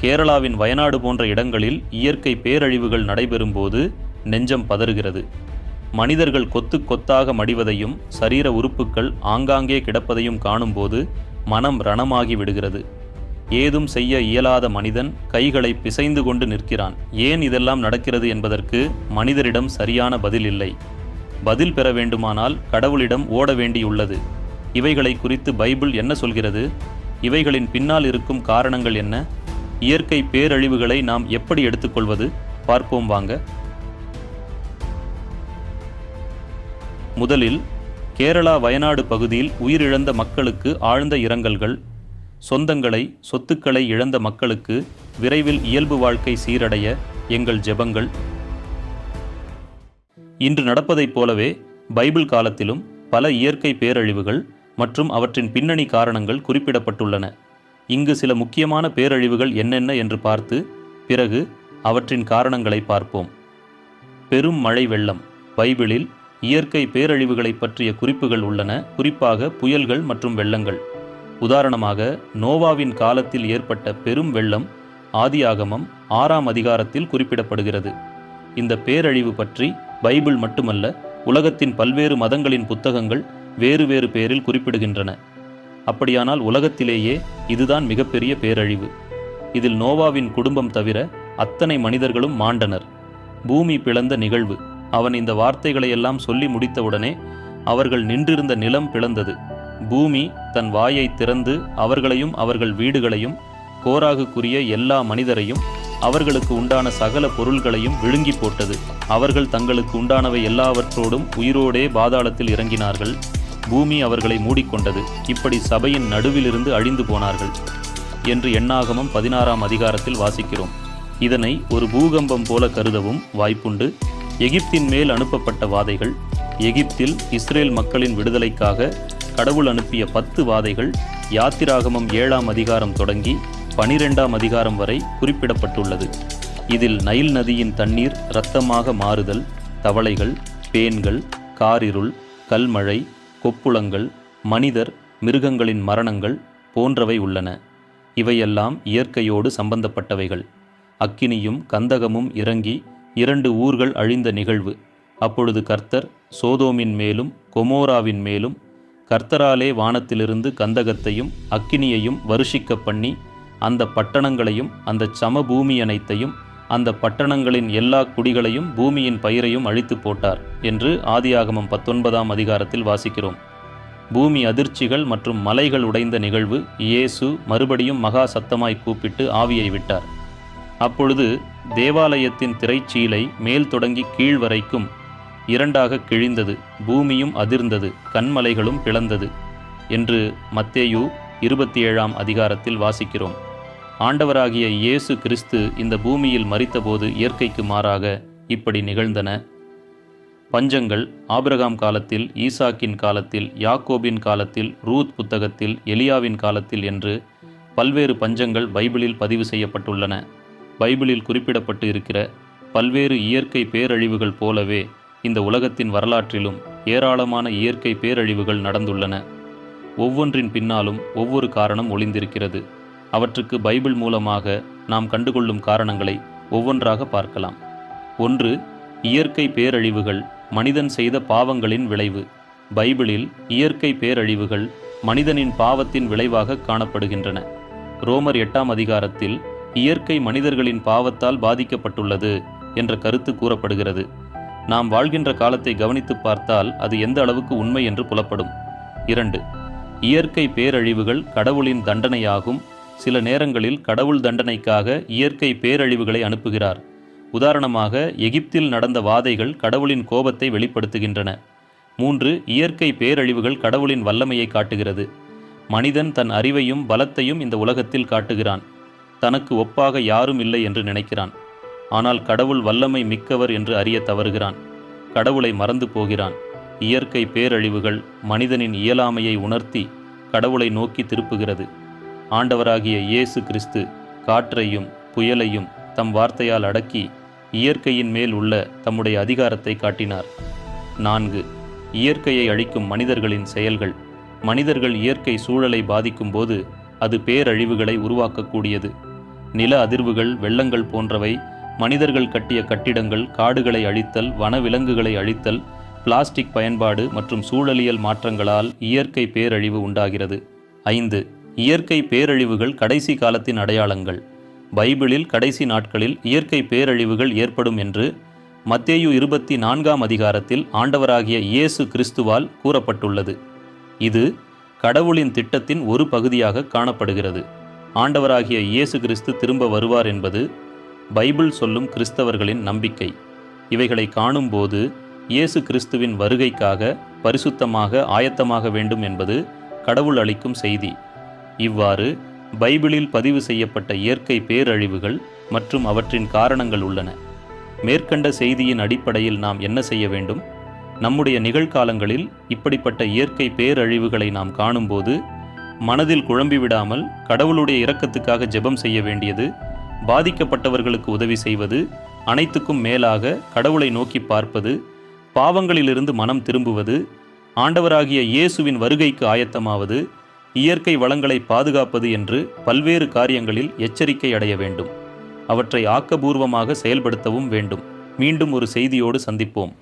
கேரளாவின் வயநாடு போன்ற இடங்களில் இயற்கை பேரழிவுகள் நடைபெறும்போது நெஞ்சம் பதறுகிறது. மனிதர்கள் கொத்து கொத்தாக மடிவதையும் சரீர உறுப்புக்கள் ஆங்காங்கே கிடப்பதையும் காணும்போது மனம் ரணமாகி விடுகிறது. ஏதும் செய்ய இயலாத மனிதன் கைகளை பிசைந்து கொண்டு நிற்கிறான். ஏன் இதெல்லாம் நடக்கிறது என்பதற்கு மனிதரிடம் சரியான பதில் இல்லை. பதில் பெற வேண்டுமானால் கடவுளிடம் ஓட வேண்டியுள்ளது. இவைகளை குறித்து பைபிள் என்ன சொல்கிறது? இவைகளின் பின்னால் இருக்கும் காரணங்கள் என்ன? இயற்கை பேரழிவுகளை நாம் எப்படி எடுத்துக்கொள்வது? பார்ப்போம் வாங்க. முதலில் கேரளா வயநாடு பகுதியில் உயிரிழந்த மக்களுக்கு ஆழ்ந்த இரங்கல்கள். சொந்தங்களை சொத்துக்களை இழந்த மக்களுக்கு விரைவில் இயல்பு வாழ்க்கை சீரடைய எங்கள் ஜெபங்கள். இன்று நடப்பதைப் போலவே பைபிள் காலத்திலும் பல இயற்கை பேரழிவுகள் மற்றும் அவற்றின் பின்னணி காரணங்கள் குறிப்பிடப்பட்டுள்ளன. இங்கு சில முக்கியமான பேரழிவுகள் என்னென்ன என்று பார்த்து பிறகு அவற்றின் காரணங்களை பார்ப்போம். பெரும் மழை வெள்ளம். பைபிளில் இயற்கை பேரழிவுகளை பற்றிய குறிப்புகள் உள்ளன, குறிப்பாக புயல்கள் மற்றும் வெள்ளங்கள். உதாரணமாக நோவாவின் காலத்தில் ஏற்பட்ட பெரும் வெள்ளம் ஆதியாகமம் 6ஆம் அதிகாரத்தில் குறிப்பிடப்படுகிறது. இந்த பேரழிவு பற்றி பைபிள் மட்டுமல்ல, உலகத்தின் பல்வேறு மதங்களின் புத்தகங்கள் வேறு வேறு பேரில் குறிப்பிடுகின்றன. அப்படியானால் உலகத்திலேயே இதுதான் மிகப்பெரிய பேரழிவு. இதில் நோவாவின் குடும்பம் தவிர அத்தனை மனிதர்களும் மாண்டனர். பூமி பிளந்த நிகழ்வு. அவன் இந்த வார்த்தைகளை எல்லாம் சொல்லி முடித்தவுடனே அவர்கள் நின்றிருந்த நிலம் பிளந்தது. பூமி தன் வாயை திறந்து அவர்களையும் அவர்கள் வீடுகளையும் கோராகுக்குரிய எல்லா மனிதரையும் அவர்களுக்கு உண்டான சகல பொருள்களையும் விழுங்கி போட்டது. அவர்கள் தங்களுக்கு உண்டானவை எல்லாவற்றோடும் உயிரோடே பாதாளத்தில் இறங்கினார்கள். பூமி அவர்களை மூடிக்கொண்டது. இப்படி சபையின் நடுவிலிருந்து அழிந்து போனார்கள் என்று எண்ணாகமம் 16ஆம் அதிகாரத்தில் வாசிக்கிறோம். இதனை ஒரு பூகம்பம் போல கருதவும் வாய்ப்புண்டு. எகிப்தின் மேல் அனுப்பப்பட்ட வாதைகள். எகிப்தில் இஸ்ரேல் மக்களின் விடுதலைக்காக கடவுள் அனுப்பிய 10 வாதைகள் யாத்திராகமம் 7ஆம் அதிகாரம் தொடங்கி 12ஆம் அதிகாரம் வரை குறிப்பிடப்பட்டுள்ளது. இதில் நைல் நதியின் தண்ணீர் இரத்தமாக மாறுதல், தவளைகள், பேன்கள், காரிருள், கல்மழை, கொப்புளங்கள், மனிதர் மிருகங்களின் மரணங்கள் போன்றவை உள்ளன. இவையெல்லாம் இயற்கையோடு சம்பந்தப்பட்டவைகள். அக்கினியும் கந்தகமும் இறங்கி 2 ஊர்கள் அழிந்த நிகழ்வு. அப்பொழுது கர்த்தர் சோதோமின் மேலும் கொமோராவின் மேலும் கர்த்தராலே வானத்திலிருந்து கந்தகத்தையும் அக்கினியையும் வருஷிக்க பண்ணி அந்த பட்டணங்களையும் அந்த சமபூமி அனைத்தையும் அந்த பட்டணங்களின் எல்லா குடிகளையும் பூமியின் பயிரையும் அழித்து போட்டார் என்று ஆதியாகமம் 19ஆம் அதிகாரத்தில் வாசிக்கிறோம். பூமி அதிர்ச்சிகள் மற்றும் மலைகள் உடைந்த நிகழ்வு. இயேசு மறுபடியும் மகா சத்தமாய் கூப்பிட்டு ஆவியை விட்டார். அப்பொழுது தேவாலயத்தின் திரைச்சீலை மேல் தொடங்கி கீழ் வரைக்கும் 2ஆக கிழிந்தது. பூமியும் அதிர்ந்தது, கன்மலைகளும் பிளந்தது என்று மத்தேயு 27ஆம் அதிகாரத்தில் வாசிக்கிறோம். ஆண்டவராகிய இயேசு கிறிஸ்து இந்த பூமியில் மரித்தபோது இயற்கைக்கு மாறாக இப்படி நிகழ்ந்தன. பஞ்சங்கள் ஆபிரகாம் காலத்தில், ஈசாக்கின் காலத்தில், யாக்கோபின் காலத்தில், ரூத் புத்தகத்தில், எலியாவின் காலத்தில் என்று பல்வேறு பஞ்சங்கள் பைபிளில் பதிவு செய்யப்பட்டுள்ளன. பைபிளில் குறிப்பிடப்பட்டு இருக்கிற பல்வேறு இயற்கை பேரழிவுகள் போலவே இந்த உலகத்தின் வரலாற்றிலும் ஏராளமான இயற்கை பேரழிவுகள் நடந்துள்ளன. ஒவ்வொன்றின் பின்னாலும் ஒவ்வொரு காரணம் ஒளிந்திருக்கிறது. அவற்றுக்கு பைபிள் மூலமாக நாம் கண்டுகொள்ளும் காரணங்களை ஒவ்வொன்றாக பார்க்கலாம். 1. இயற்கை பேரழிவுகள் மனிதன் செய்த பாவங்களின் விளைவு. பைபிளில் இயற்கை பேரழிவுகள் மனிதனின் பாவத்தின் விளைவாக காணப்படுகின்றன. ரோமர் 8ஆம் அதிகாரத்தில் இயற்கை மனிதர்களின் பாவத்தால் பாதிக்கப்பட்டுள்ளது என்ற கருத்து கூறப்படுகிறது. நாம் வாழ்கின்ற காலத்தை கவனித்து பார்த்தால் அது எந்த அளவுக்கு உண்மை என்று புலப்படும். 2. இயற்கை பேரழிவுகள் கடவுளின் தண்டனையாகும். சில நேரங்களில் கடவுள் தண்டனைக்காக இயற்கை பேரழிவுகளை அனுப்புகிறார். உதாரணமாக எகிப்தில் நடந்த வாதைகள் கடவுளின் கோபத்தை வெளிப்படுத்துகின்றன. 3. இயற்கை பேரழிவுகள் கடவுளின் வல்லமையை காட்டுகிறது. மனிதன் தன் அறிவையும் பலத்தையும் இந்த உலகத்தில் காட்டுகிறான். தனக்கு ஒப்பாக யாரும் இல்லை என்று நினைக்கிறான். ஆனால் கடவுள் வல்லமை மிக்கவர் என்று அறிய தவறுகிறான். கடவுளை மறந்து போகிறான். இயற்கை பேரழிவுகள் மனிதனின் இயலாமையை உணர்த்தி கடவுளை நோக்கி திருப்புகிறது. ஆண்டவராகிய இயேசு கிறிஸ்து காற்றையும் புயலையும் தம் வார்த்தையால் அடக்கி இயற்கையின் மேல் உள்ள தம்முடைய அதிகாரத்தை காட்டினார். 4. இயற்கையை அழிக்கும் மனிதர்களின் செயல்கள். மனிதர்கள் இயற்கை சூழலை பாதிக்கும் போது அது பேரழிவுகளை உருவாக்கக்கூடியது. நில அதிர்வுகள், வெள்ளங்கள் போன்றவை, மனிதர்கள் கட்டிய கட்டிடங்கள், காடுகளை அழித்தல், வனவிலங்குகளை அழித்தல், பிளாஸ்டிக் பயன்பாடு மற்றும் சூழலியல் மாற்றங்களால் இயற்கை பேரழிவு உண்டாகிறது. 5. இயற்கை பேரழிவுகள் கடைசி காலத்தின் அடையாளங்கள். பைபிளில் கடைசி நாட்களில் இயற்கை பேரழிவுகள் ஏற்படும் என்று மத்தேயு 24ஆம் அதிகாரத்தில் ஆண்டவராகிய இயேசு கிறிஸ்துவால் கூறப்பட்டுள்ளது. இது கடவுளின் திட்டத்தின் ஒரு பகுதியாக காணப்படுகிறது. ஆண்டவராகிய இயேசு கிறிஸ்து திரும்ப வருவார் என்பது பைபிள் சொல்லும் கிறிஸ்தவர்களின் நம்பிக்கை. இவைகளை காணும்போது இயேசு கிறிஸ்துவின் வருகைக்காக பரிசுத்தமாக ஆயத்தமாக வேண்டும் என்பது கடவுள் அளிக்கும் செய்தி. இவ்வாறு பைபிளில் பதிவு செய்யப்பட்ட இயற்கை பேரழிவுகள் மற்றும் அவற்றின் காரணங்கள் உள்ளன. மேற்கண்ட செய்தியின் அடிப்படையில் நாம் என்ன செய்ய வேண்டும்? நம்முடைய நிகழ்காலங்களில் இப்படிப்பட்ட இயற்கை பேரழிவுகளை நாம் காணும்போது மனதில் குழம்பிவிடாமல் கடவுளுடைய இரக்கத்துக்காக ஜெபம் செய்ய வேண்டியது, பாதிக்கப்பட்டவர்களுக்கு உதவி செய்வது, அனைத்துக்கும் மேலாக கடவுளை நோக்கி பார்ப்பது, பாவங்களிலிருந்து மனம் திரும்புவது, ஆண்டவராகிய இயேசுவின் வருகைக்கு ஆயத்தமாவது, இயற்கை வளங்களை பாதுகாப்பது என்று பல்வேறு காரியங்களில் எச்சரிக்கை அடைய வேண்டும். அவற்றை ஆக்கபூர்வமாக செயல்படுத்தவும் வேண்டும். மீண்டும் ஒரு செய்தியோடு சந்திப்போம்.